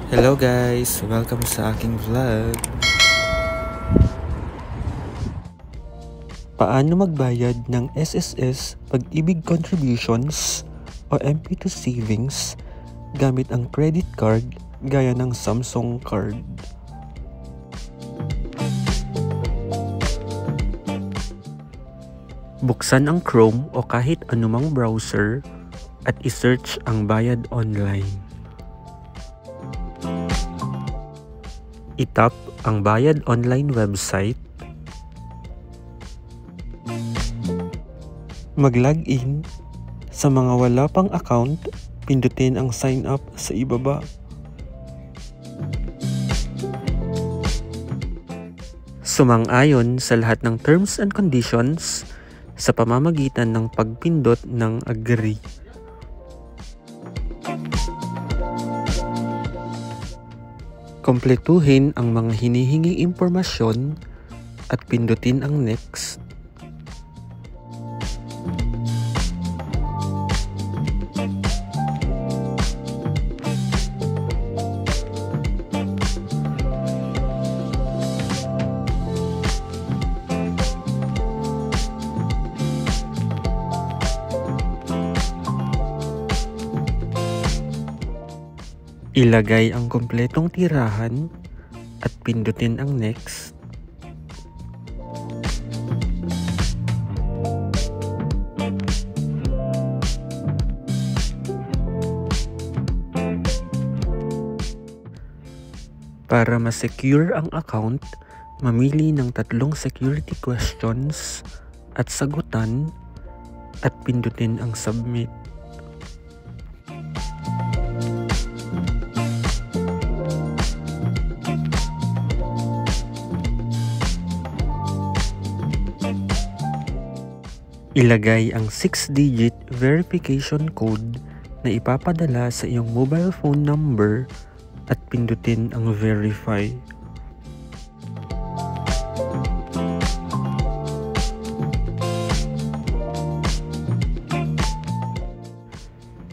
Hello guys! Welcome sa aking vlog. Paano magbayad ng SSS Pag-ibig Contributions o MP2 Savings gamit ang credit card gaya ng Samsung card? Buksan ang Chrome o kahit anumang browser at isearch ang bayad online. I-tap ang bayad online website. Mag-login. Sa mga wala pang account, pindutin ang sign up sa ibaba. Sumang-ayon sa lahat ng terms and conditions sa pamamagitan ng pagpindot ng agree. Kompletuhin ang mga hinihinging impormasyon at pindutin ang next. Ilagay ang kompletong tirahan at pindutin ang next. Para ma-secure ang account, mamili ng 3 security questions at sagutan at pindutin ang submit. Ilagay ang 6-digit verification code na ipapadala sa iyong mobile phone number at pindutin ang verify.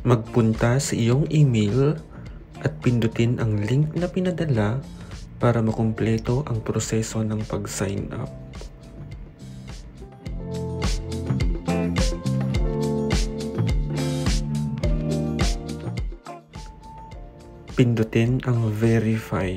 Magpunta sa iyong email at pindutin ang link na pinadala para makumpleto ang proseso ng pag-sign up. Pindutin ang verify.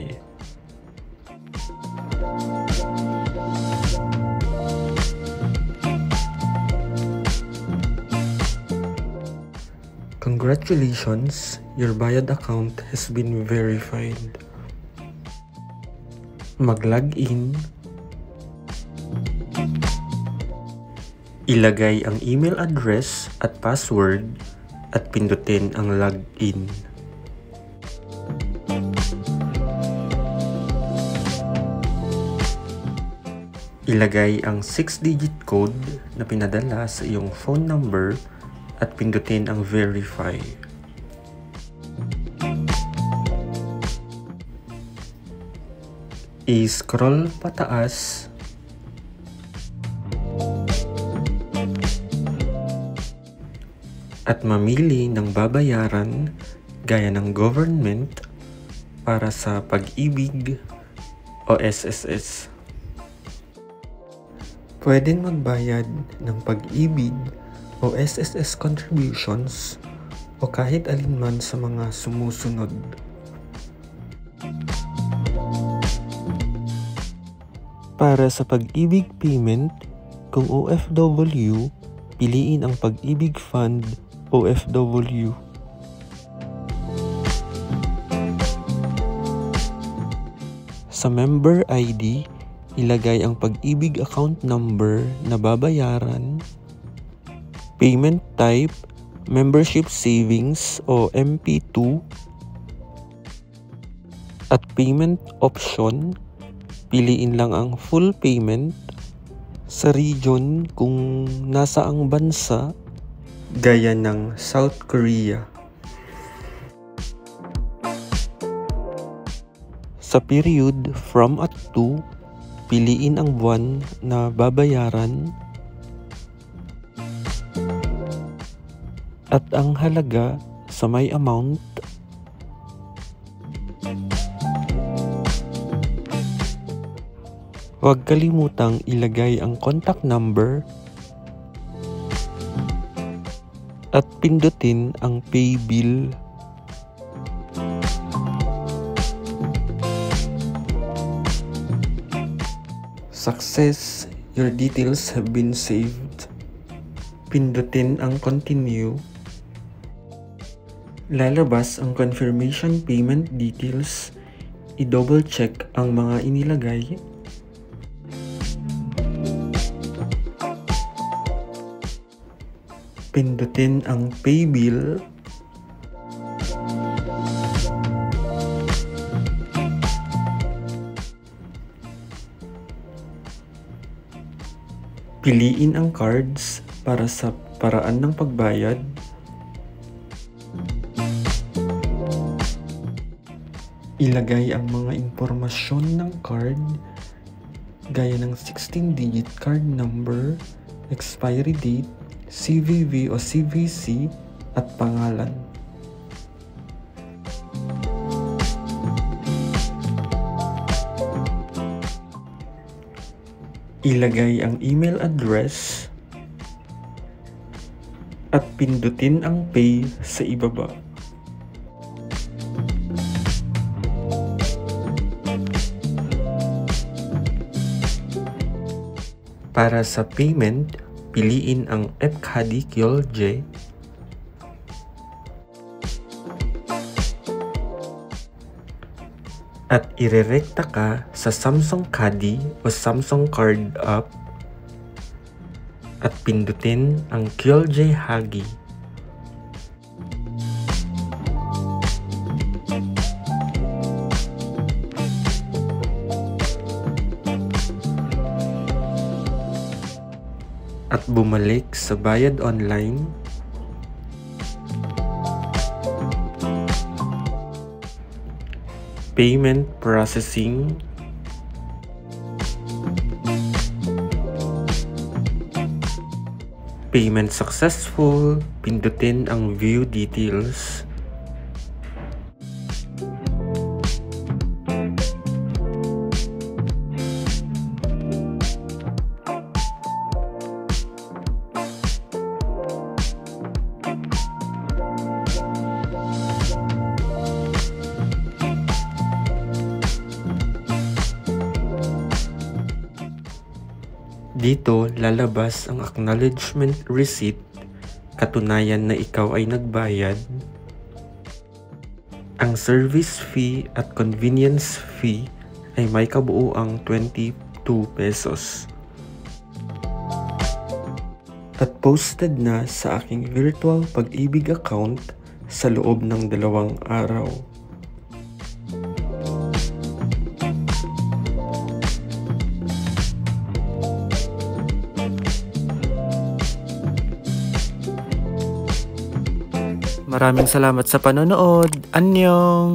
Congratulations, your bayad account has been verified. Mag-login. Ilagay ang email address at password at pindutin ang login. Ilagay ang 6-digit code na pinadala sa iyong phone number at pindutin ang verify. I-scroll pataas at mamili ng babayaran gaya ng government para sa Pag-ibig o SSS. Pwedeng magbayad ng Pag-ibig o SSS contributions o kahit alinman sa mga sumusunod. Para sa Pag-ibig payment, kung OFW, piliin ang Pag-ibig Fund OFW. Sa member ID, ilagay ang Pag-ibig account number na babayaran, payment type, membership savings o MP2, at payment option, piliin lang ang full payment. Sa region kung nasa ang bansa, gaya ng South Korea. Sa period from at to, piliin ang buwan na babayaran at ang halaga sa may amount Huwag kalimutang ilagay ang contact number at pindutin ang pay bill. Success! Your details have been saved. Pindutin ang continue. Lalabas ang confirmation payment details. I-double check ang mga inilagay. Pindutin ang pay bill. Piliin ang cards para sa paraan ng pagbayad. Ilagay ang mga impormasyon ng card gaya ng 16-digit card number, expiry date, CVV o CVC at pangalan. Ilagay ang email address at pindutin ang pay sa ibaba. Para sa payment, piliin ang Epcadi Kyolje. At irerekta ka sa Samsung Kadi o Samsung Card app at pindutin ang Kyolje Hagi. At bumalik sa bayad online. Payment processing. Payment successful. Pindutin ang view details. Dito, lalabas ang acknowledgement receipt, katunayan na ikaw ay nagbayad. Ang service fee at convenience fee ay may kabuuang 22 pesos. At posted na sa aking virtual Pag-ibig account sa loob ng 2 araw. Maraming salamat sa panonood. Annyeong!